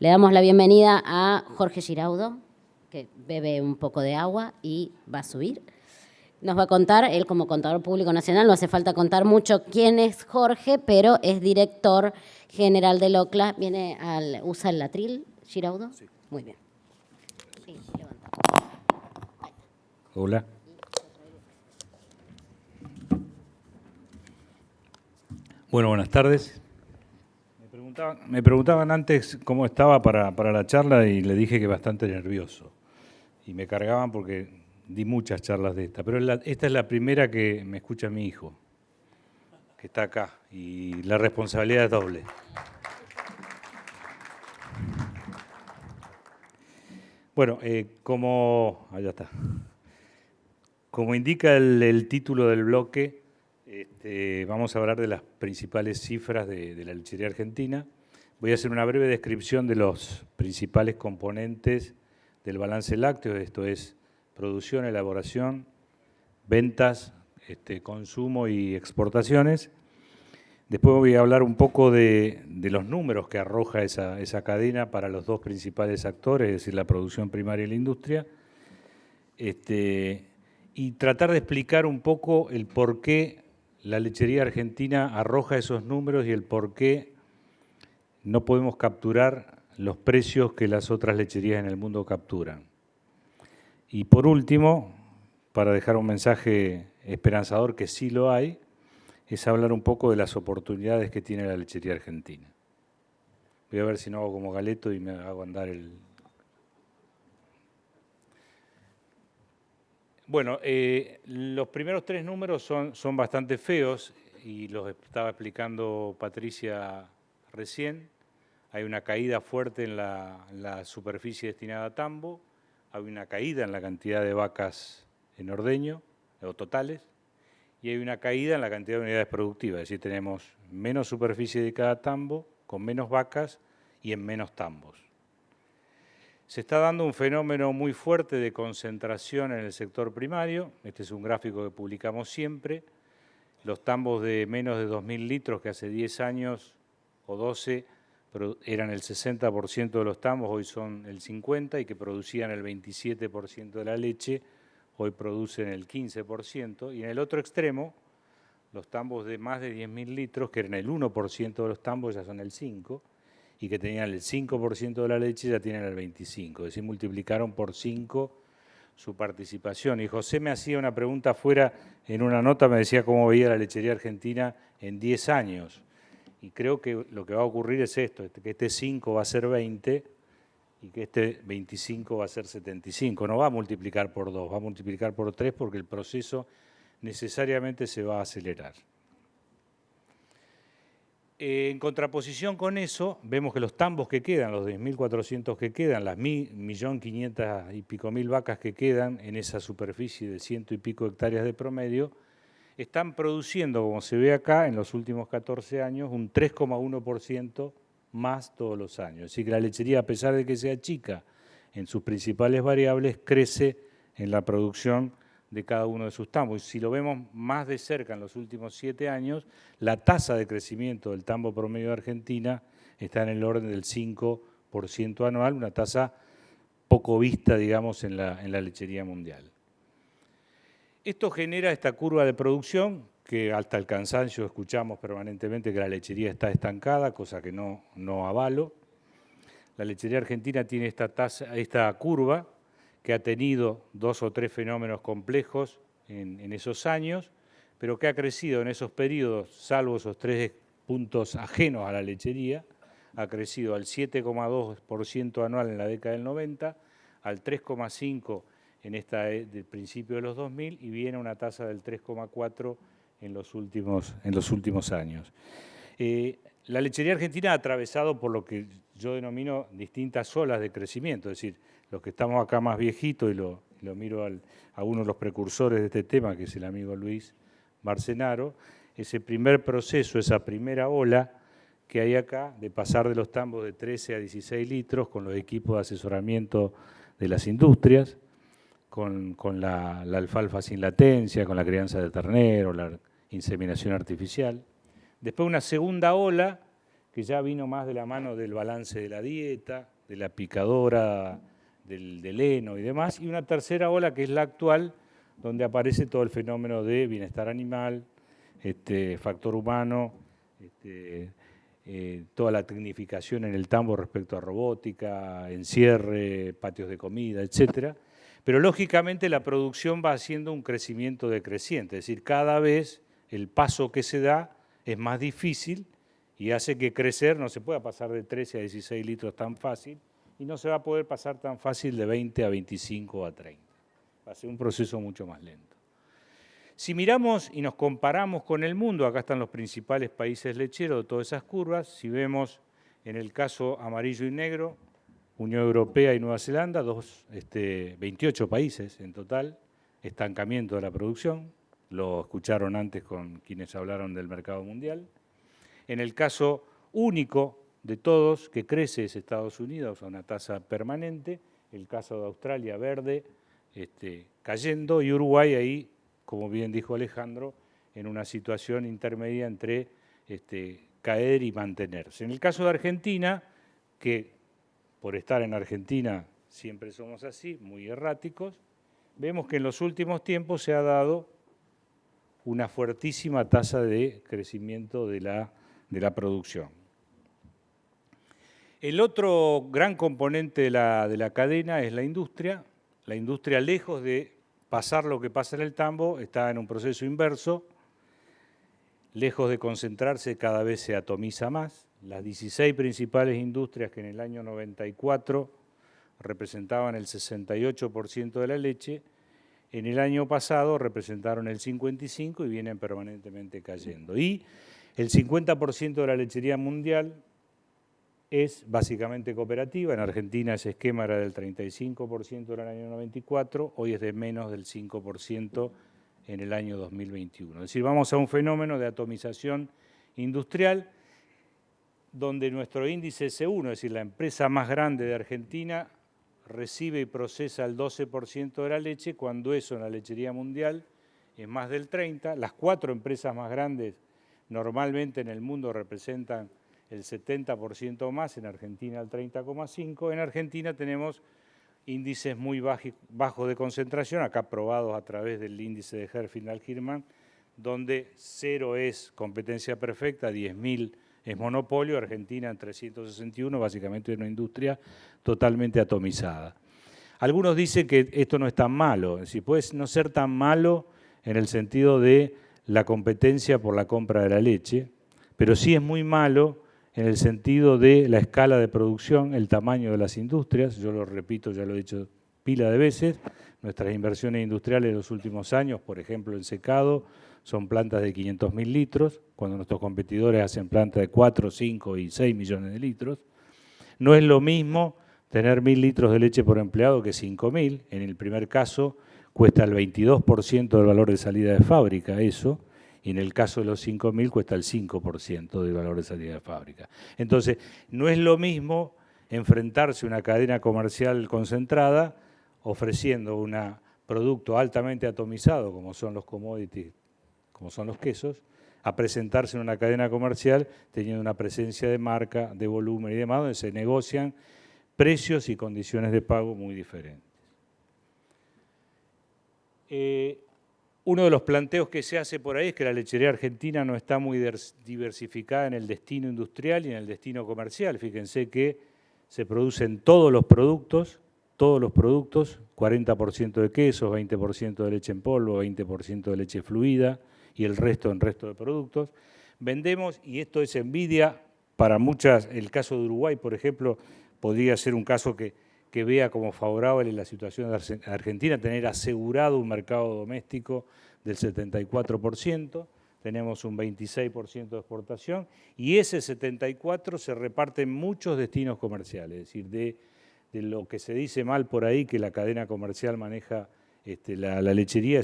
Le damos la bienvenida a Jorge Giraudo, que bebe un poco de agua y va a subir. Nos va a contar, él como contador público nacional, no hace falta contar mucho quién es Jorge, pero es director general del OCLA. ¿Usa el atril, Giraudo? Sí. Muy bien. Sí, levanta. Hola. Bueno, buenas tardes. Me preguntaban antes cómo estaba para la charla y le dije que bastante nervioso. Y me cargaban porque di muchas charlas de esta, pero esta es la primera que me escucha mi hijo, que está acá, y la responsabilidad es doble. Bueno, allá está. Como indica el título del bloque, vamos a hablar de las principales cifras de la lechería argentina. Voy a hacer una breve descripción de los principales componentes del balance lácteo, esto es producción, elaboración, ventas, consumo y exportaciones. Después voy a hablar un poco de los números que arroja esa cadena para los dos principales actores, es decir, la producción primaria y la industria. Y tratar de explicar un poco el por qué la lechería argentina arroja esos números y el por qué no podemos capturar los precios que las otras lecherías en el mundo capturan. Y por último, para dejar un mensaje esperanzador que sí lo hay, es hablar un poco de las oportunidades que tiene la lechería argentina. Voy a ver si no hago como Galeto y me hago andar el... Bueno, los primeros tres números son bastante feos y los estaba explicando Patricia recién. Hay una caída fuerte en la superficie destinada a tambo, hay una caída en la cantidad de vacas en ordeño, o totales, y hay una caída en la cantidad de unidades productivas, es decir, tenemos menos superficie dedicada a tambo, con menos vacas y en menos tambos. Se está dando un fenómeno muy fuerte de concentración en el sector primario. Este es un gráfico que publicamos siempre. Los tambos de menos de 2.000 litros, que hace 10 años o 12 eran el 60% de los tambos, hoy son el 50%, y que producían el 27% de la leche, hoy producen el 15%. Y en el otro extremo, los tambos de más de 10.000 litros, que eran el 1% de los tambos, ya son el 5%, y que tenían el 5% de la leche, ya tienen el 25%. Es decir, multiplicaron por 5 su participación. Y José me hacía una pregunta afuera, en una nota me decía cómo veía la lechería argentina en 10 años. Y creo que lo que va a ocurrir es esto, que este 5 va a ser 20 y que este 25 va a ser 75. No va a multiplicar por 2, va a multiplicar por 3 porque el proceso necesariamente se va a acelerar. En contraposición con eso, vemos que los tambos que quedan, los 10.400 que quedan, las 1.500.000 y pico vacas que quedan en esa superficie de 100 y pico hectáreas de promedio, están produciendo, como se ve acá, en los últimos 14 años, un 3,1% más todos los años. Así que la lechería, a pesar de que sea chica en sus principales variables, crece en la producción de cada uno de sus tambos. Y si lo vemos más de cerca en los últimos 7 años, la tasa de crecimiento del tambo promedio de Argentina está en el orden del 5% anual, una tasa poco vista, digamos, en la lechería mundial. Esto genera esta curva de producción que hasta el cansancio escuchamos permanentemente que la lechería está estancada, cosa que no avalo. La lechería argentina tiene esta curva que ha tenido 2 o 3 fenómenos complejos en esos años, pero que ha crecido en esos periodos, salvo esos 3 puntos ajenos a la lechería, ha crecido al 7,2% anual en la década del 90, al 3,5% en esta del principio de los 2000 y viene una tasa del 3,4% en los últimos años. La lechería argentina ha atravesado por lo que yo denomino distintas olas de crecimiento, es decir, los que estamos acá más viejitos, y lo miro a uno de los precursores de este tema, que es el amigo Luis Marcenaro, ese primer proceso, esa primera ola que hay acá, de pasar de los tambos de 13 a 16 litros con los equipos de asesoramiento de las industrias, con la alfalfa sin latencia, con la crianza de ternero, la inseminación artificial. Después una segunda ola que ya vino más de la mano del balance de la dieta, de la picadora, del heno y demás, y una tercera ola que es la actual, donde aparece todo el fenómeno de bienestar animal, factor humano, toda la tecnificación en el tambo respecto a robótica, encierre, patios de comida, etcétera. Pero lógicamente la producción va haciendo un crecimiento decreciente, es decir, cada vez el paso que se da es más difícil y hace que crecer no se pueda pasar de 13 a 16 litros tan fácil y no se va a poder pasar tan fácil de 20 a 25 o a 30. Va a ser un proceso mucho más lento. Si miramos y nos comparamos con el mundo, acá están los principales países lecheros de todas esas curvas, si vemos en el caso amarillo y negro, Unión Europea y Nueva Zelanda, 28 países en total, estancamiento de la producción, lo escucharon antes con quienes hablaron del mercado mundial. En el caso único de todos que crece es Estados Unidos a una tasa permanente, el caso de Australia verde, cayendo, y Uruguay ahí, como bien dijo Alejandro, en una situación intermedia entre caer y mantenerse. En el caso de Argentina, que por estar en Argentina siempre somos así, muy erráticos, vemos que en los últimos tiempos se ha dado una fuertísima tasa de crecimiento de la producción. El otro gran componente de la cadena es la industria. La industria, lejos de pasar lo que pasa en el tambo, está en un proceso inverso. Lejos de concentrarse, cada vez se atomiza más. Las 16 principales industrias que en el año 94 representaban el 68% de la leche, en el año pasado representaron el 55% y vienen permanentemente cayendo. Y el 50% de la lechería mundial es básicamente cooperativa. En Argentina ese esquema era del 35% en el año 94, hoy es de menos del 5% en el año 2021. Es decir, vamos a un fenómeno de atomización industrial donde nuestro índice C1, es decir, la empresa más grande de Argentina, recibe y procesa el 12% de la leche, cuando eso en la lechería mundial es más del 30%. Las 4 empresas más grandes normalmente en el mundo representan el 70% más, en Argentina el 30,5%. En Argentina tenemos índices muy bajos de concentración, acá probados a través del índice de Herfindahl-Gilman, donde 0 es competencia perfecta, 10.000 es monopolio, Argentina en 361, básicamente una industria totalmente atomizada. Algunos dicen que esto no es tan malo, es decir, puede no ser tan malo en el sentido de la competencia por la compra de la leche, pero sí es muy malo en el sentido de la escala de producción, el tamaño de las industrias. Yo lo repito, ya lo he dicho pila de veces, nuestras inversiones industriales en los últimos años, por ejemplo en secado, son plantas de 500.000 litros, cuando nuestros competidores hacen plantas de 4, 5 y 6 millones de litros. No es lo mismo tener 1.000 litros de leche por empleado que 5.000. En el primer caso cuesta el 22% del valor de salida de fábrica eso, y en el caso de los 5.000 cuesta el 5% del valor de salida de fábrica. Entonces, no es lo mismo enfrentarse a una cadena comercial concentrada ofreciendo un producto altamente atomizado, como son los commodities, como son los quesos, a presentarse en una cadena comercial teniendo una presencia de marca, de volumen y demás, donde se negocian precios y condiciones de pago muy diferentes. Uno de los planteos que se hace por ahí es que la lechería argentina no está muy diversificada en el destino industrial y en el destino comercial. Fíjense que se producen todos los productos, 40% de quesos, 20% de leche en polvo, 20% de leche fluida y el resto en resto de productos. Vendemos, y esto es envidia para muchas, el caso de Uruguay, por ejemplo, podría ser un caso que vea como favorable la situación de Argentina, tener asegurado un mercado doméstico del 74%, tenemos un 26% de exportación, y ese 74% se reparte en muchos destinos comerciales, es decir, de lo que se dice mal por ahí, que la cadena comercial maneja la lechería,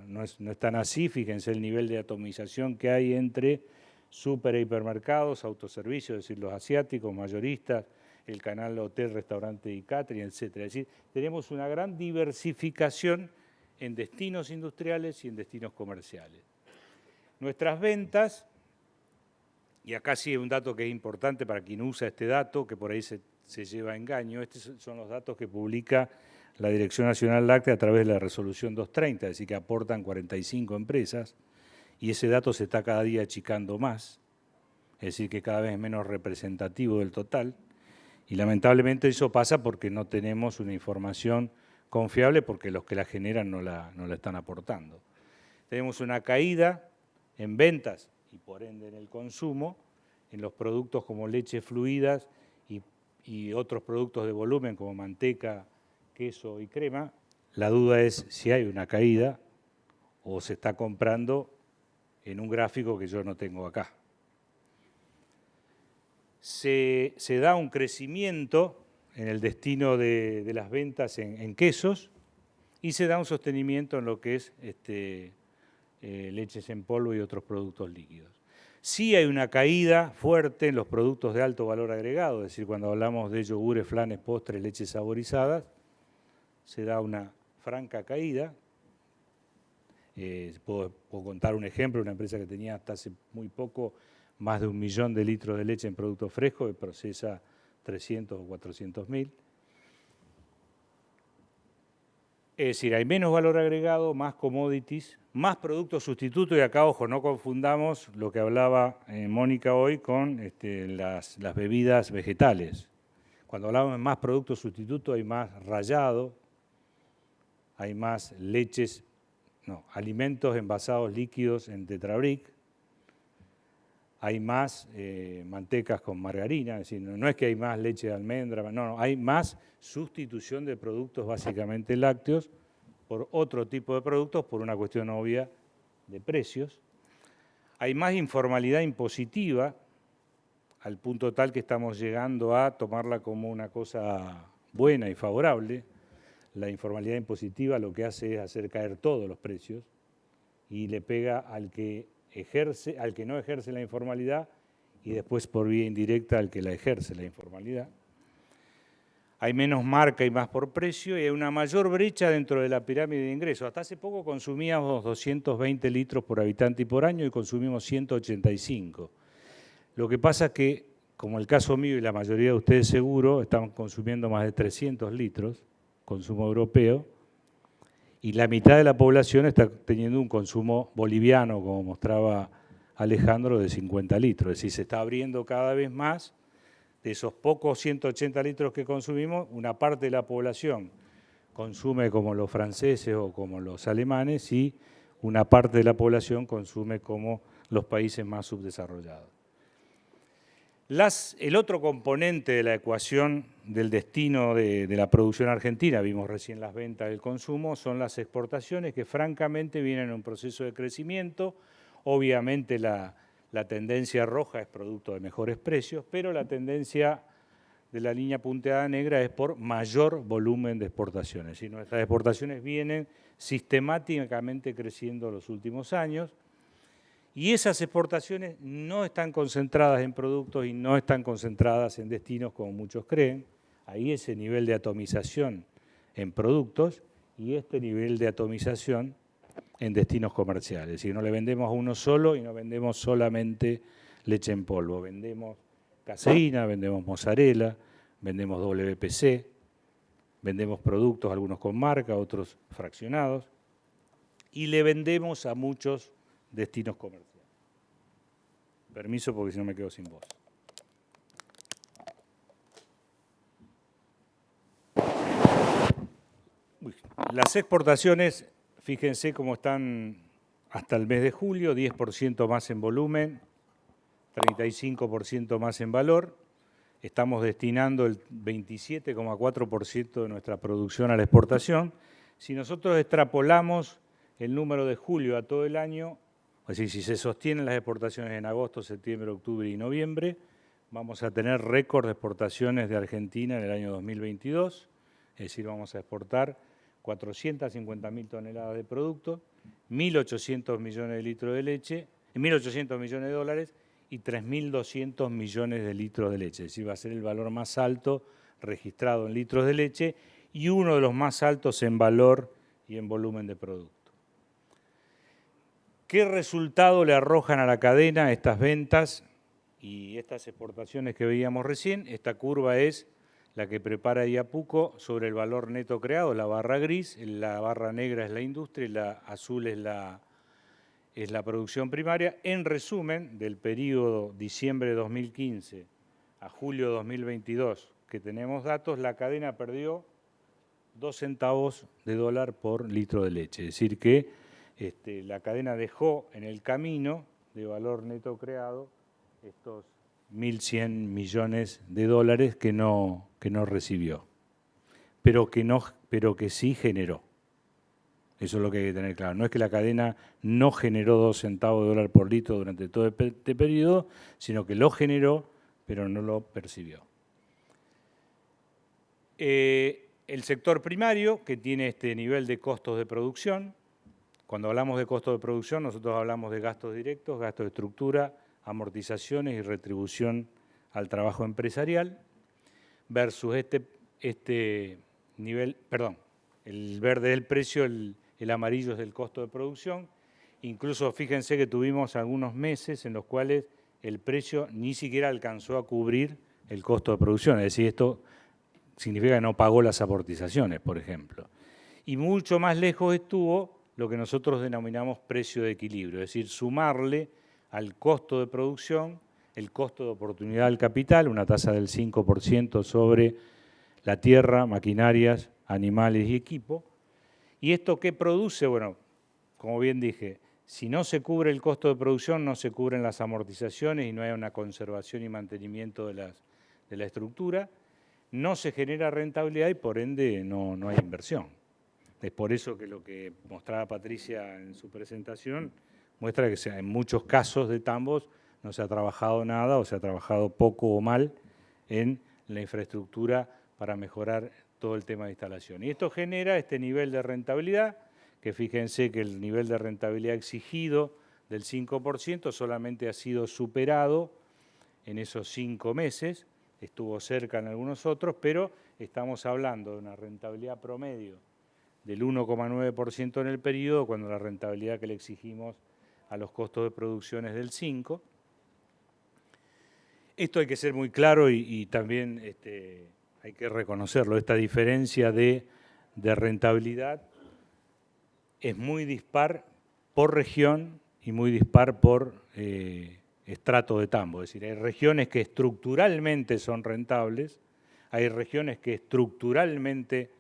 no es tan así. Fíjense el nivel de atomización que hay entre super e hipermercados, autoservicios, es decir, los asiáticos, mayoristas, el canal hotel, restaurante y catering, etcétera. Es decir, tenemos una gran diversificación en destinos industriales y en destinos comerciales. Nuestras ventas, y acá sí hay un dato que es importante para quien usa este dato, que por ahí se lleva a engaño. Estos son los datos que publica la Dirección Nacional Láctea a través de la Resolución 230, es decir, que aportan 45 empresas, y ese dato se está cada día achicando más, es decir, que cada vez es menos representativo del total, y lamentablemente eso pasa porque no tenemos una información confiable, porque los que la generan no la están aportando. Tenemos una caída en ventas y por ende en el consumo, en los productos como leches fluidas y otros productos de volumen como manteca, queso y crema. La duda es si hay una caída o se está comprando en un gráfico que yo no tengo acá. Se da un crecimiento en el destino de las ventas en quesos y se da un sostenimiento en lo que es leches en polvo y otros productos líquidos. Sí hay una caída fuerte en los productos de alto valor agregado, es decir, cuando hablamos de yogures, flanes, postres, leches saborizadas, se da una franca caída. Puedo contar un ejemplo, una empresa que tenía hasta hace muy poco más de 1 millón de litros de leche en productos frescos, que procesa 300 o 400.000. Es decir, hay menos valor agregado, más commodities, más productos sustitutos, y acá, ojo, no confundamos lo que hablaba Mónica hoy con las bebidas vegetales. Cuando hablamos de más productos sustitutos hay más rallado, hay más leches, alimentos envasados líquidos en Tetrabric, hay más mantecas con margarina, es decir, no es que hay más leche de almendra, no, hay más sustitución de productos básicamente lácteos por otro tipo de productos por una cuestión obvia de precios. Hay más informalidad impositiva, al punto tal que estamos llegando a tomarla como una cosa buena y favorable. La informalidad impositiva lo que hace es hacer caer todos los precios y le pega al que no ejerce la informalidad y después por vía indirecta al que la ejerce la informalidad. Hay menos marca y más por precio y hay una mayor brecha dentro de la pirámide de ingresos. Hasta hace poco consumíamos 220 litros por habitante y por año y consumimos 185. Lo que pasa es que, como el caso mío y la mayoría de ustedes seguro, estamos consumiendo más de 300 litros, consumo europeo, y la mitad de la población está teniendo un consumo boliviano, como mostraba Alejandro, de 50 litros. Es decir, se está abriendo cada vez más. De esos pocos 180 litros que consumimos, una parte de la población consume como los franceses o como los alemanes y una parte de la población consume como los países más subdesarrollados. El otro componente de la ecuación del destino de la producción argentina, vimos recién las ventas del consumo, son las exportaciones que francamente vienen en un proceso de crecimiento. Obviamente la tendencia roja es producto de mejores precios, pero la tendencia de la línea punteada negra es por mayor volumen de exportaciones. Y nuestras exportaciones vienen sistemáticamente creciendo los últimos años. Y esas exportaciones no están concentradas en productos y no están concentradas en destinos como muchos creen. Hay ese nivel de atomización en productos y este nivel de atomización en destinos comerciales. Es decir, no le vendemos a uno solo y no vendemos solamente leche en polvo. Vendemos caseína, vendemos mozzarella, vendemos WPC, vendemos productos, algunos con marca, otros fraccionados, y le vendemos a muchos destinos comerciales. Permiso, porque si no me quedo sin voz. Las exportaciones, fíjense cómo están hasta el mes de julio, 10% más en volumen, 35% más en valor. Estamos destinando el 27,4% de nuestra producción a la exportación. Si nosotros extrapolamos el número de julio a todo el año, es decir, si se sostienen las exportaciones en agosto, septiembre, octubre y noviembre, vamos a tener récord de exportaciones de Argentina en el año 2022, es decir, vamos a exportar 450.000 toneladas de productos, 1.800 millones de litros de leche, 1.800 millones de dólares y 3.200 millones de litros de leche. Es decir, va a ser el valor más alto registrado en litros de leche y uno de los más altos en valor y en volumen de producto. ¿Qué resultado le arrojan a la cadena estas ventas y estas exportaciones que veíamos recién, esta curva es la que prepara IAPUCO sobre el valor neto creado, la barra gris, la barra negra es la industria y la azul es la producción primaria. En resumen, del periodo diciembre de 2015 a julio de 2022, que tenemos datos, la cadena perdió 2 centavos de dólar por litro de leche. Es decir que la cadena dejó en el camino de valor neto creado estos 1.100 millones de dólares que no recibió, pero que sí generó. Eso es lo que hay que tener claro. No es que la cadena no generó 2 centavos de dólar por litro durante todo este periodo, sino que lo generó, pero no lo percibió. El sector primario, que tiene este nivel de costos de producción. Cuando hablamos de costos de producción, nosotros hablamos de gastos directos, gastos de estructura, amortizaciones y retribución al trabajo empresarial, versus este nivel, perdón, el verde es el precio, el amarillo es el costo de producción. Incluso fíjense que tuvimos algunos meses en los cuales el precio ni siquiera alcanzó a cubrir el costo de producción, es decir, esto significa que no pagó las amortizaciones, por ejemplo. Y mucho más lejos estuvo lo que nosotros denominamos precio de equilibrio, es decir, sumarle al costo de producción el costo de oportunidad del capital, una tasa del 5% sobre la tierra, maquinarias, animales y equipo. ¿Y esto qué produce? Bueno, como bien dije, si no se cubre el costo de producción, no se cubren las amortizaciones y no hay una conservación y mantenimiento de la estructura, no se genera rentabilidad y por ende no hay inversión. Es por eso que lo que mostraba Patricia en su presentación muestra que en muchos casos de tambos no se ha trabajado nada o se ha trabajado poco o mal en la infraestructura para mejorar todo el tema de instalación. Y esto genera este nivel de rentabilidad, que fíjense que el nivel de rentabilidad exigido del 5% solamente ha sido superado en esos 5 meses, estuvo cerca en algunos otros, pero estamos hablando de una rentabilidad promedio del 1,9% en el periodo, cuando la rentabilidad que le exigimos a los costos de producción es del 5%. Esto hay que ser muy claro y también hay que reconocerlo. Esta diferencia de rentabilidad es muy dispar por región y muy dispar por estrato de tambo. Es decir, hay regiones que estructuralmente son rentables, hay regiones que estructuralmente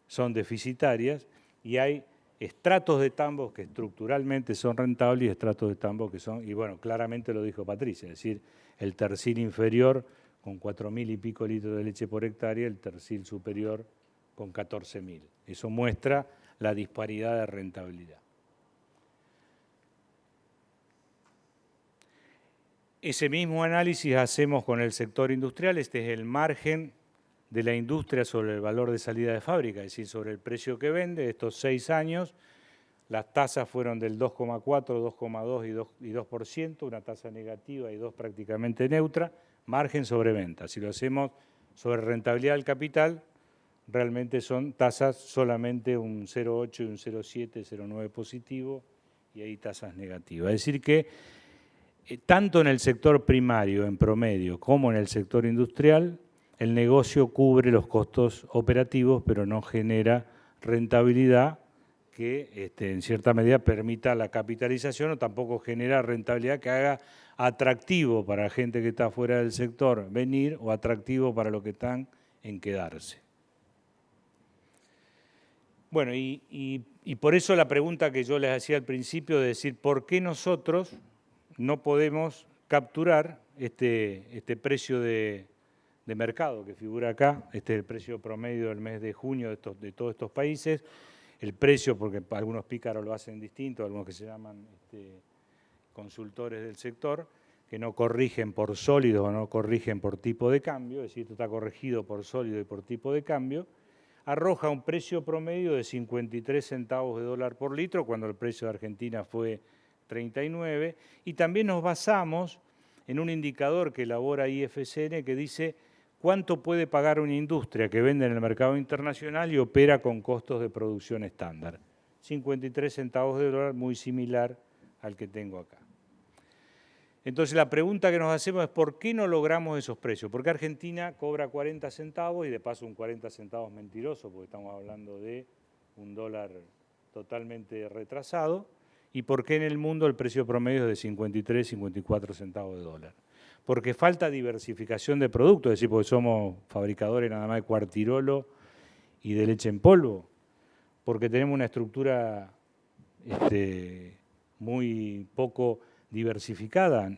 son deficitarias y hay estratos de tambos que estructuralmente son rentables y estratos de tambos que son, y bueno, claramente lo dijo Patricia, es decir, el tercil inferior con 4.000 y pico litros de leche por hectárea, el tercil superior con 14.000. Eso muestra la disparidad de rentabilidad. Ese mismo análisis hacemos con el sector industrial, este es el margen de la industria sobre el valor de salida de fábrica, es decir, sobre el precio que vende. Estos 6 años, las tasas fueron del 2,4, 2,2 y 2%, una tasa negativa y 2 prácticamente neutra, margen sobre venta. Si lo hacemos sobre rentabilidad del capital, realmente son tasas solamente un 0,8 y un 0,7, 0,9 positivo, y hay tasas negativas. Es decir que tanto en el sector primario, en promedio, como en el sector industrial, el negocio cubre los costos operativos, pero no genera rentabilidad que en cierta medida permita la capitalización o tampoco genera rentabilidad que haga atractivo para la gente que está fuera del sector venir o atractivo para los que están en quedarse. Bueno, y por eso la pregunta que yo les hacía al principio de decir, ¿por qué nosotros no podemos capturar este precio de mercado que figura acá? Este es el precio promedio del mes de junio de todos estos países. El precio, porque algunos pícaros lo hacen distinto, algunos que se llaman consultores del sector, que no corrigen por sólidos o no corrigen por tipo de cambio, es decir, esto está corregido por sólido y por tipo de cambio, arroja un precio promedio de 53 centavos de dólar por litro, cuando el precio de Argentina fue 39, y también nos basamos en un indicador que elabora IFCN que dice cuánto puede pagar una industria que vende en el mercado internacional y opera con costos de producción estándar. 53 centavos de dólar, muy similar al que tengo acá. Entonces la pregunta que nos hacemos es ¿por qué no logramos esos precios? Porque Argentina cobra 40 centavos y de paso un 40 centavos mentiroso, porque estamos hablando de un dólar totalmente retrasado, y por qué en el mundo el precio promedio es de 53, 54 centavos de dólar. Porque falta diversificación de productos, es decir, porque somos fabricadores nada más de cuartirolo y de leche en polvo, porque tenemos una estructura muy poco diversificada,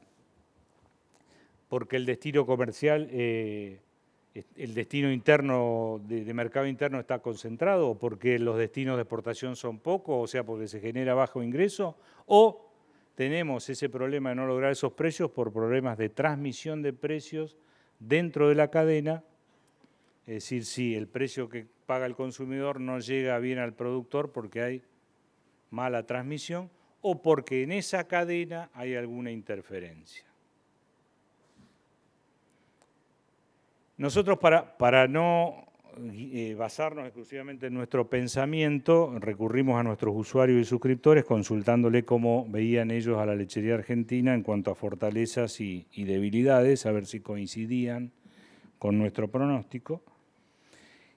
porque el destino comercial, el destino interno de mercado interno está concentrado, o porque los destinos de exportación son pocos, o sea, porque se genera bajo ingreso, o tenemos ese problema de no lograr esos precios por problemas de transmisión de precios dentro de la cadena, es decir, si el precio que paga el consumidor no llega bien al productor porque hay mala transmisión, o porque en esa cadena hay alguna interferencia. Nosotros, para no basarnos exclusivamente en nuestro pensamiento, recurrimos a nuestros usuarios y suscriptores consultándole cómo veían ellos a la lechería argentina en cuanto a fortalezas y debilidades, a ver si coincidían con nuestro pronóstico.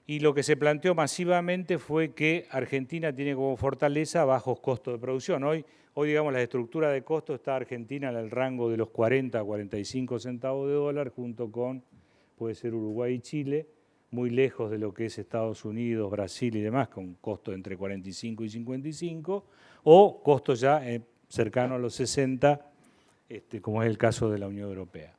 Y lo que se planteó masivamente fue que Argentina tiene como fortaleza bajos costos de producción. Hoy digamos, la estructura de costos está Argentina en el rango de los 40 a 45 centavos de dólar, junto con, puede ser Uruguay y Chile, muy lejos de lo que es Estados Unidos, Brasil y demás, con costos entre 45 y 55, o costos ya cercanos a los 60, como es el caso de la Unión Europea.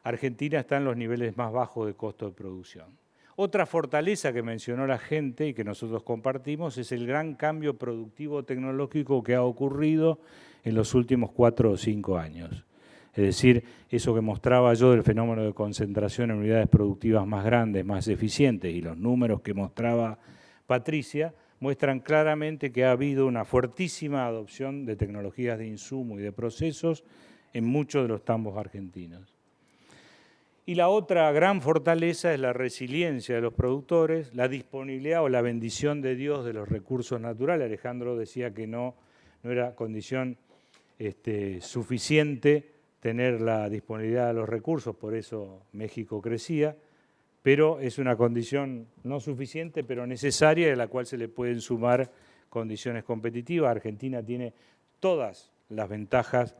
Argentina está en los niveles más bajos de costo de producción. Otra fortaleza que mencionó la gente y que nosotros compartimos es el gran cambio productivo tecnológico que ha ocurrido en los últimos 4 o 5 años. Es decir, eso que mostraba yo del fenómeno de concentración en unidades productivas más grandes, más eficientes, y los números que mostraba Patricia, muestran claramente que ha habido una fuertísima adopción de tecnologías de insumo y de procesos en muchos de los tambos argentinos. Y la otra gran fortaleza es la resiliencia de los productores, la disponibilidad o la bendición de Dios de los recursos naturales. Alejandro decía que no era condición suficiente tener la disponibilidad de los recursos, por eso México crecía, pero es una condición no suficiente, pero necesaria, a la cual se le pueden sumar condiciones competitivas. Argentina tiene todas las ventajas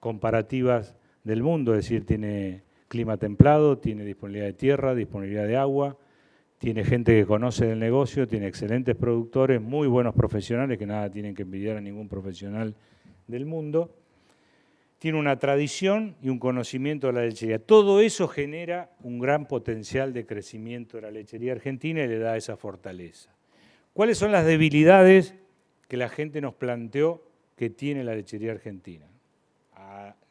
comparativas del mundo, es decir, tiene clima templado, tiene disponibilidad de tierra, disponibilidad de agua, tiene gente que conoce del negocio, tiene excelentes productores, muy buenos profesionales que nada tienen que envidiar a ningún profesional del mundo, tiene una tradición y un conocimiento de la lechería. Todo eso genera un gran potencial de crecimiento de la lechería argentina y le da esa fortaleza. ¿Cuáles son las debilidades que la gente nos planteó que tiene la lechería argentina?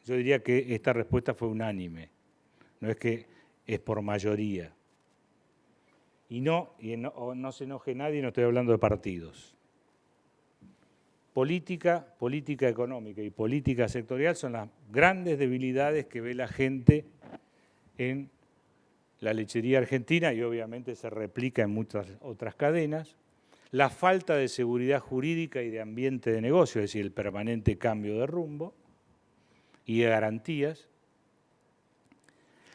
Yo diría que esta respuesta fue unánime. No es que es por mayoría. Y no se enoje nadie, no estoy hablando de partidos. Política económica y política sectorial son las grandes debilidades que ve la gente en la lechería argentina y obviamente se replica en muchas otras cadenas. La falta de seguridad jurídica y de ambiente de negocio, es decir, el permanente cambio de rumbo y de garantías.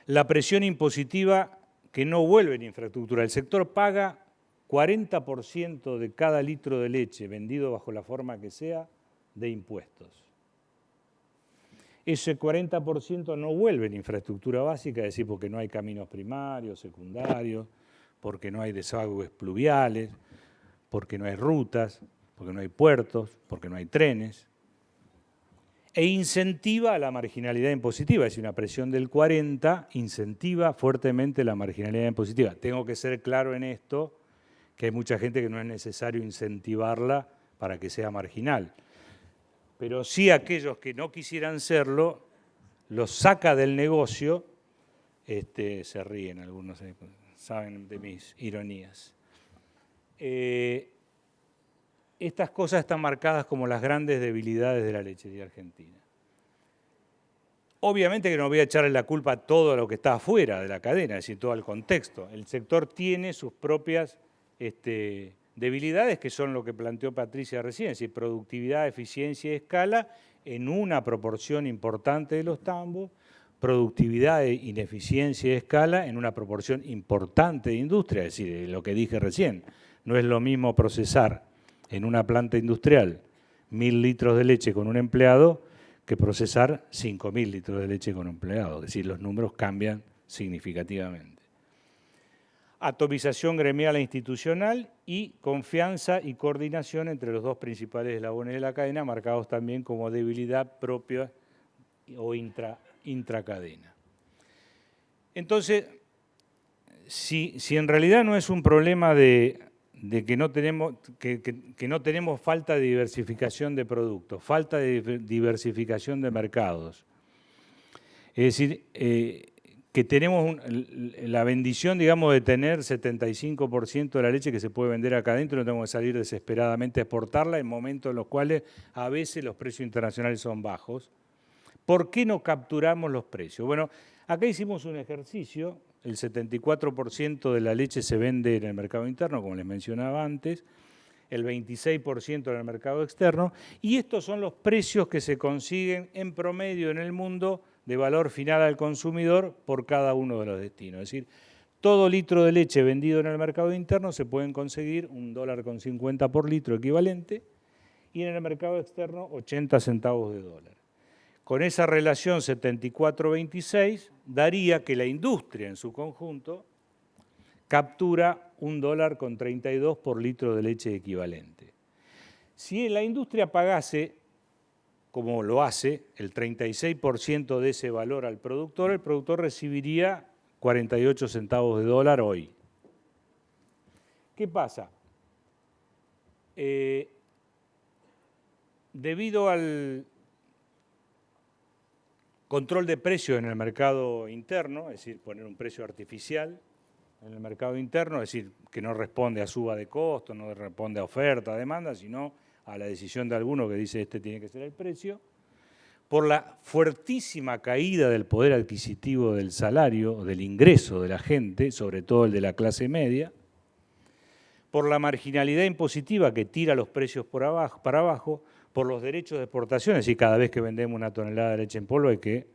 La presión impositiva que no vuelve en infraestructura. El sector paga 40% de cada litro de leche vendido bajo la forma que sea de impuestos. Ese 40% no vuelve en infraestructura básica, es decir, porque no hay caminos primarios, secundarios, porque no hay desagües pluviales, porque no hay rutas, porque no hay puertos, porque no hay trenes. E incentiva a la marginalidad impositiva, es decir, una presión del 40% incentiva fuertemente la marginalidad impositiva. Tengo que ser claro en esto, que hay mucha gente que no es necesario incentivarla para que sea marginal. Pero sí aquellos que no quisieran serlo, los saca del negocio, se ríen algunos, saben de mis ironías. Estas cosas están marcadas como las grandes debilidades de la lechería argentina. Obviamente que no voy a echarle la culpa a todo lo que está afuera de la cadena, es decir, todo el contexto. El sector tiene sus propias Debilidades que son lo que planteó Patricia recién, es decir, productividad, eficiencia y escala en una proporción importante de los tambos, productividad, ineficiencia y escala en una proporción importante de industria, es decir, lo que dije recién, no es lo mismo procesar en una planta industrial 1.000 litros de leche con un empleado que procesar 5.000 litros de leche con un empleado, es decir, los números cambian significativamente. Atomización gremial e institucional y confianza y coordinación entre los dos principales eslabones de la cadena, marcados también como debilidad propia o intracadena. Entonces, si en realidad no es un problema de que no tenemos falta de diversificación de productos, falta de diversificación de mercados, es decir, que tenemos la bendición, digamos, de tener 75% de la leche que se puede vender acá adentro, no tenemos que salir desesperadamente a exportarla en momentos en los cuales a veces los precios internacionales son bajos. ¿Por qué no capturamos los precios? Bueno, acá hicimos un ejercicio, el 74% de la leche se vende en el mercado interno, como les mencionaba antes, el 26% en el mercado externo, y estos son los precios que se consiguen en promedio en el mundo de valor final al consumidor por cada uno de los destinos. Es decir, todo litro de leche vendido en el mercado interno se pueden conseguir $1,50 por litro equivalente y en el mercado externo 80 centavos de dólar. Con esa relación 74-26 daría que la industria en su conjunto captura $1,32 por litro de leche equivalente. Si la industria pagase, como lo hace, el 36% de ese valor al productor, el productor recibiría 48 centavos de dólar hoy. ¿Qué pasa? Debido al control de precios en el mercado interno, es decir, poner un precio artificial en el mercado interno, es decir, que no responde a suba de costo, no responde a oferta, a demanda, sino a la decisión de alguno que dice este tiene que ser el precio, por la fuertísima caída del poder adquisitivo del salario, del ingreso de la gente, sobre todo el de la clase media, por la marginalidad impositiva que tira los precios para abajo, por los derechos de exportación, es decir, cada vez que vendemos una tonelada de leche en polvo hay que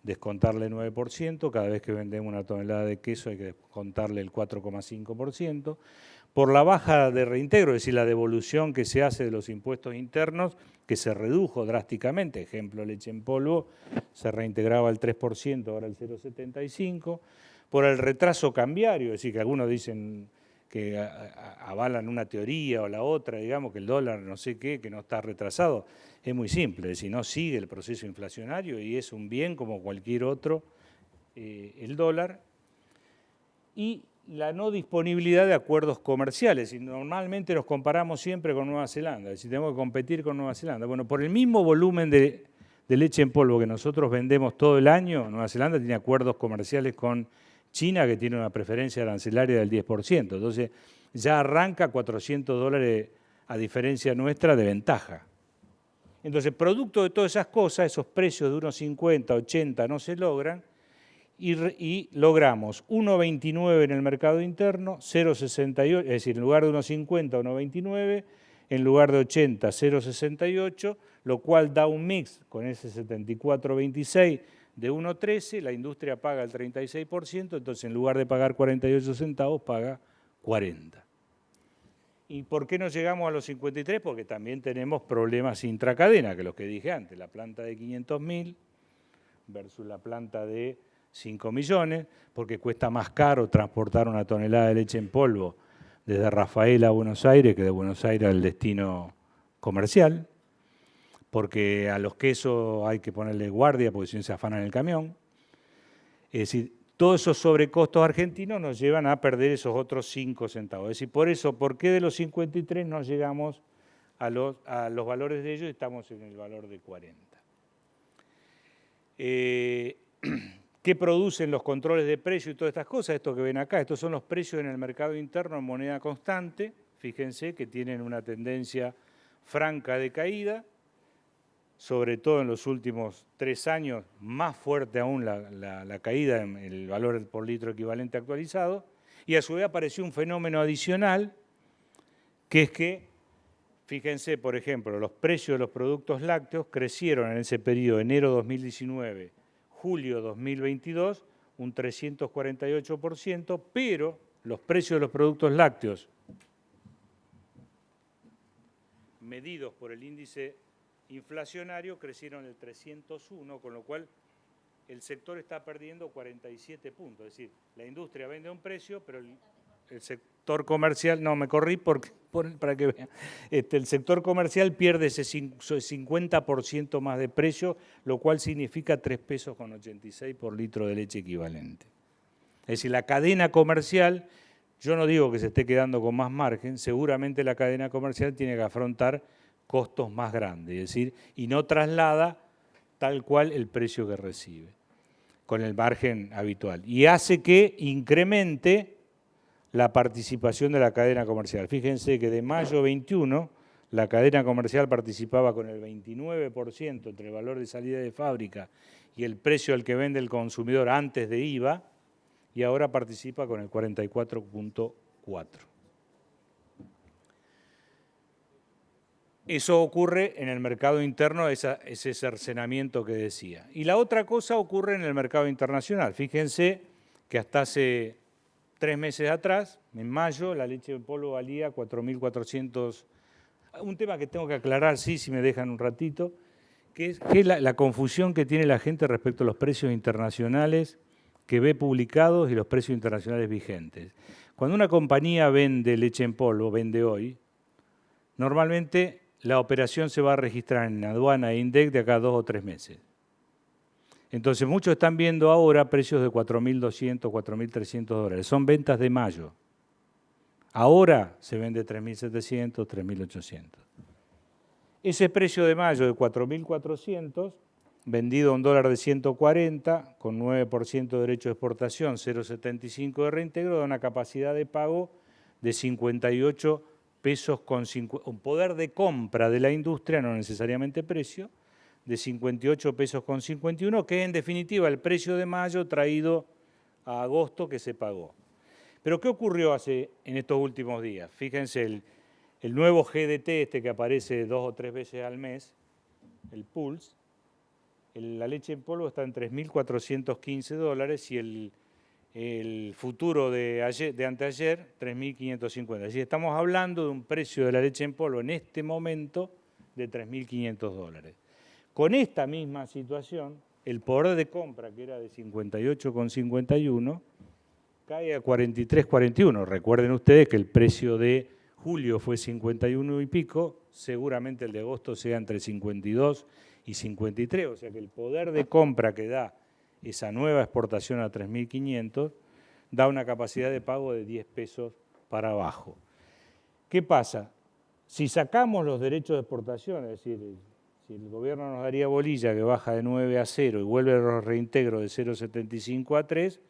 descontarle 9%, cada vez que vendemos una tonelada de queso hay que descontarle el 4,5%, por la baja de reintegro, es decir, la devolución que se hace de los impuestos internos, que se redujo drásticamente, ejemplo, leche en polvo, se reintegraba el 3%, ahora el 0,75%, por el retraso cambiario, es decir, que algunos dicen que avalan una teoría o la otra, digamos, que el dólar no sé qué, que no está retrasado. Es muy simple, es decir, no sigue el proceso inflacionario y es un bien como cualquier otro, el dólar. Y la no disponibilidad de acuerdos comerciales. Y normalmente nos comparamos siempre con Nueva Zelanda, es decir, tenemos que competir con Nueva Zelanda. Bueno, por el mismo volumen de leche en polvo que nosotros vendemos todo el año, Nueva Zelanda tiene acuerdos comerciales con China, que tiene una preferencia arancelaria del 10%. Entonces, ya arranca $400 a diferencia nuestra de ventaja. Entonces, producto de todas esas cosas, esos precios de 1,50, 80 no se logran y logramos 1,29 en el mercado interno, 0,68, es decir, en lugar de 1,50, 1,29, en lugar de 80, 0,68, lo cual da un mix con ese 74,26 de 1,13, la industria paga el 36%, entonces en lugar de pagar 48 centavos, paga 40. ¿Y por qué no llegamos a los 53? Porque también tenemos problemas intracadena, que los que dije antes, la planta de 500.000 versus la planta de 5 millones, porque cuesta más caro transportar una tonelada de leche en polvo desde Rafaela a Buenos Aires que de Buenos Aires al destino comercial, porque a los quesos hay que ponerle guardia porque si no se afanan el camión. Es decir, todos esos sobrecostos argentinos nos llevan a perder esos otros 5 centavos. Es decir, por eso, ¿por qué de los 53 no llegamos a los valores de ellos y estamos en el valor de 40? ¿Qué producen los controles de precio y todas estas cosas? Esto que ven acá, estos son los precios en el mercado interno en moneda constante. Fíjense que tienen una tendencia franca de caída, sobre todo en los últimos 3 años, más fuerte aún la caída en el valor por litro equivalente actualizado, y a su vez apareció un fenómeno adicional que es que, fíjense, por ejemplo, los precios de los productos lácteos crecieron en ese periodo, enero 2019, julio 2022, un 348%, pero los precios de los productos lácteos medidos por el índice inflacionario crecieron el 301, con lo cual el sector está perdiendo 47 puntos. Es decir, la industria vende a un precio, pero el sector comercial, no, me corrí para que vean, el sector comercial pierde ese 50% más de precio, lo cual significa 3,86 pesos por litro de leche equivalente. Es decir, la cadena comercial, yo no digo que se esté quedando con más margen, seguramente la cadena comercial tiene que afrontar costos más grandes, es decir, y no traslada tal cual el precio que recibe, con el margen habitual. Y hace que incremente la participación de la cadena comercial. Fíjense que de mayo 21, la cadena comercial participaba con el 29% entre el valor de salida de fábrica y el precio al que vende el consumidor antes de IVA, y ahora participa con el 44,4%. Eso ocurre en el mercado interno, ese cercenamiento que decía. Y la otra cosa ocurre en el mercado internacional. Fíjense que hasta hace 3 meses atrás, en mayo, la leche en polvo valía 4.400. Un tema que tengo que aclarar, sí, si me dejan un ratito, que es la confusión que tiene la gente respecto a los precios internacionales que ve publicados y los precios internacionales vigentes. Cuando una compañía vende leche en polvo, vende hoy, normalmente la operación se va a registrar en aduana e INDEC de acá a 2 o 3 meses. Entonces muchos están viendo ahora precios de 4.200, 4.300 dólares. Son ventas de mayo. Ahora se vende 3.700, 3.800. Ese precio de mayo de 4.400, vendido a un dólar de 140, con 9% de derecho de exportación, 0,75 de reintegro, da una capacidad de pago de 58 pesos con un poder de compra de la industria, no necesariamente precio, de 58 pesos con 51, que es en definitiva el precio de mayo traído a agosto que se pagó. Pero ¿qué ocurrió en estos últimos días? Fíjense, el nuevo GDT, que aparece 2 o 3 veces al mes, el Pulse, la leche en polvo está en 3.415 dólares y el futuro de anteayer, 3.550. Es decir, estamos hablando de un precio de la leche en polvo en este momento de 3.500 dólares. Con esta misma situación, el poder de compra, que era de 58,51, cae a 43,41. Recuerden ustedes que el precio de julio fue 51 y pico, seguramente el de agosto sea entre 52 y 53, o sea que el poder de compra que da esa nueva exportación a 3.500 da una capacidad de pago de 10 pesos para abajo. ¿Qué pasa? Si sacamos los derechos de exportación, es decir, si el gobierno nos daría bolilla que baja de 9 a 0 y vuelve a los reintegros de 0,75 a 3,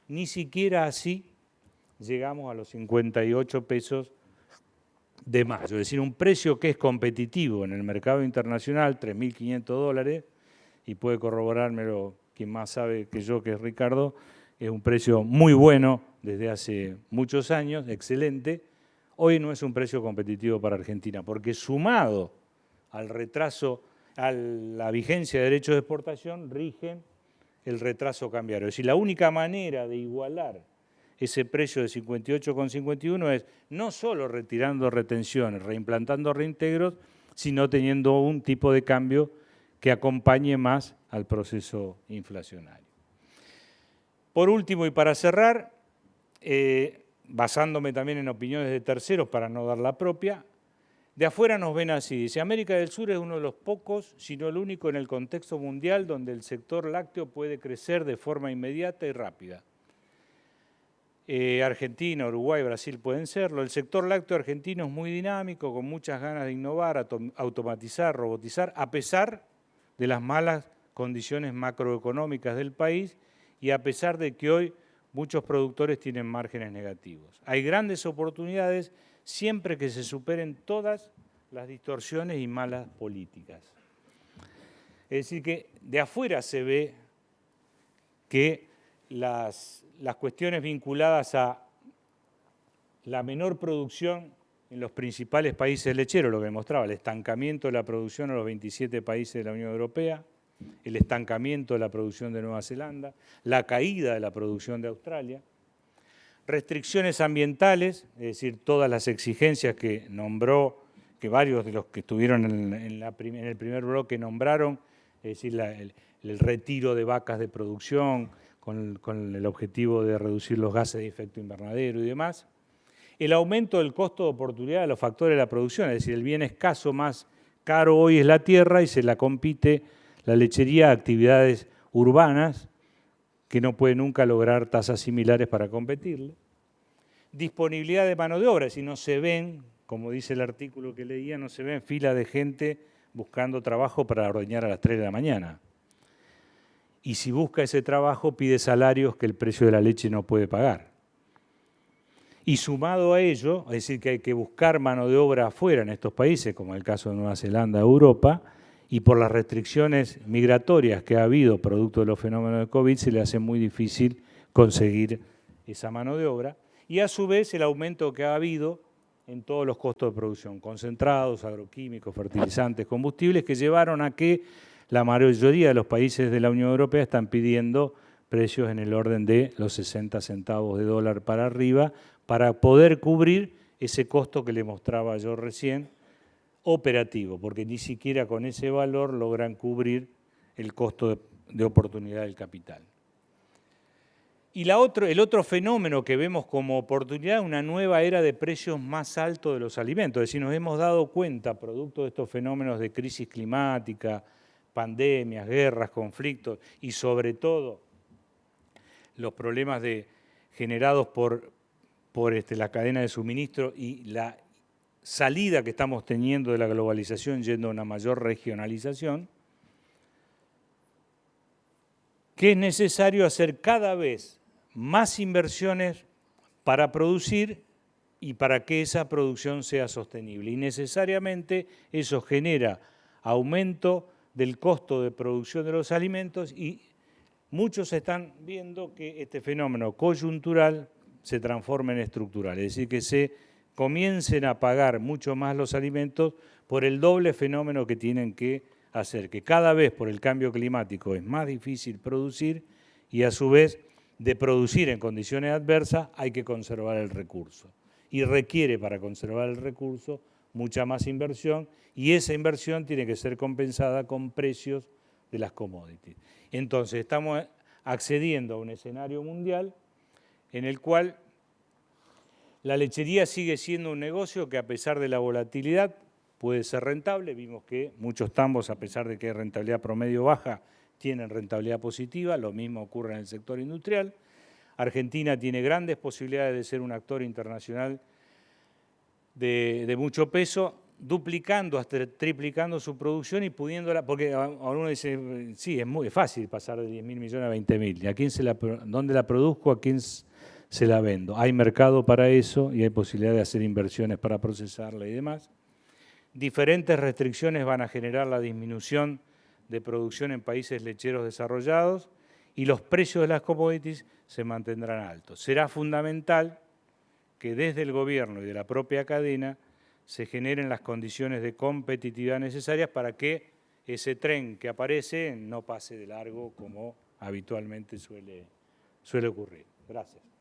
ni siquiera así llegamos a los 58 pesos de mayo. Es decir, un precio que es competitivo en el mercado internacional, 3.500 dólares, y puede corroborármelo quien más sabe que yo, que es Ricardo, es un precio muy bueno desde hace muchos años, excelente. Hoy no es un precio competitivo para Argentina, porque sumado al retraso, a la vigencia de derechos de exportación, rigen el retraso cambiario. Es decir, la única manera de igualar ese precio de 58,51 es no solo retirando retenciones, reimplantando reintegros, sino teniendo un tipo de cambio que acompañe más al proceso inflacionario. Por último, y para cerrar, basándome también en opiniones de terceros para no dar la propia, de afuera nos ven así. Dice, América del Sur es uno de los pocos, si no el único en el contexto mundial donde el sector lácteo puede crecer de forma inmediata y rápida. Argentina, Uruguay, Brasil pueden serlo. El sector lácteo argentino es muy dinámico, con muchas ganas de innovar, automatizar, robotizar, a pesar de las malas condiciones macroeconómicas del país y a pesar de que hoy muchos productores tienen márgenes negativos. Hay grandes oportunidades siempre que se superen todas las distorsiones y malas políticas. Es decir, que de afuera se ve que las cuestiones vinculadas a la menor producción en los principales países lecheros, lo que demostraba el estancamiento de la producción en los 27 países de la Unión Europea, el estancamiento de la producción de Nueva Zelanda, la caída de la producción de Australia, restricciones ambientales, es decir, todas las exigencias que nombró, que varios de los que estuvieron en el primer bloque nombraron, es decir, el retiro de vacas de producción con el objetivo de reducir los gases de efecto invernadero y demás. El aumento del costo de oportunidad de los factores de la producción, es decir, el bien escaso más caro hoy es la tierra y se la compite la lechería a actividades urbanas que no puede nunca lograr tasas similares para competirle. Disponibilidad de mano de obra, si no se ven, como dice el artículo que leía, no se ven filas de gente buscando trabajo para ordeñar a las 3 de la mañana. Y si busca ese trabajo, pide salarios que el precio de la leche no puede pagar. Y sumado a ello, es decir, que hay que buscar mano de obra afuera en estos países, como el caso de Nueva Zelanda, Europa, y por las restricciones migratorias que ha habido producto de los fenómenos de COVID, se le hace muy difícil conseguir esa mano de obra. Y a su vez el aumento que ha habido en todos los costos de producción, concentrados, agroquímicos, fertilizantes, combustibles, que llevaron a que la mayoría de los países de la Unión Europea están pidiendo precios en el orden de los 60 centavos de dólar para arriba para poder cubrir ese costo que le mostraba yo recién, operativo, porque ni siquiera con ese valor logran cubrir el costo de oportunidad del capital. Y el otro fenómeno que vemos como oportunidad es una nueva era de precios más altos de los alimentos. Es decir, nos hemos dado cuenta, producto de estos fenómenos de crisis climática, pandemias, guerras, conflictos y sobre todo los problemas generados por la cadena de suministro y la salida que estamos teniendo de la globalización yendo a una mayor regionalización, que es necesario hacer cada vez más inversiones para producir y para que esa producción sea sostenible. Y necesariamente eso genera aumento del costo de producción de los alimentos y muchos están viendo que este fenómeno coyuntural se transforma en estructural, es decir, que se comiencen a pagar mucho más los alimentos por el doble fenómeno que tienen que hacer, que cada vez por el cambio climático es más difícil producir y a su vez de producir en condiciones adversas hay que conservar el recurso. Y requiere para conservar el recurso mucha más inversión y esa inversión tiene que ser compensada con precios de las commodities. Entonces estamos accediendo a un escenario mundial en el cual la lechería sigue siendo un negocio que a pesar de la volatilidad puede ser rentable. Vimos que muchos tambos, a pesar de que hay rentabilidad promedio baja, tienen rentabilidad positiva. Lo mismo ocurre en el sector industrial. Argentina tiene grandes posibilidades de ser un actor internacional de mucho peso, duplicando hasta triplicando su producción y pudiéndola, porque ahora uno dice, sí, es muy fácil pasar de 10.000 millones a 20.000. ¿Y a quién dónde la produzco? ¿A quién se la vendo? Hay mercado para eso y hay posibilidad de hacer inversiones para procesarla y demás. Diferentes restricciones van a generar la disminución de producción en países lecheros desarrollados y los precios de las commodities se mantendrán altos. Será fundamental que desde el gobierno y de la propia cadena se generen las condiciones de competitividad necesarias para que ese tren que aparece no pase de largo como habitualmente suele ocurrir. Gracias.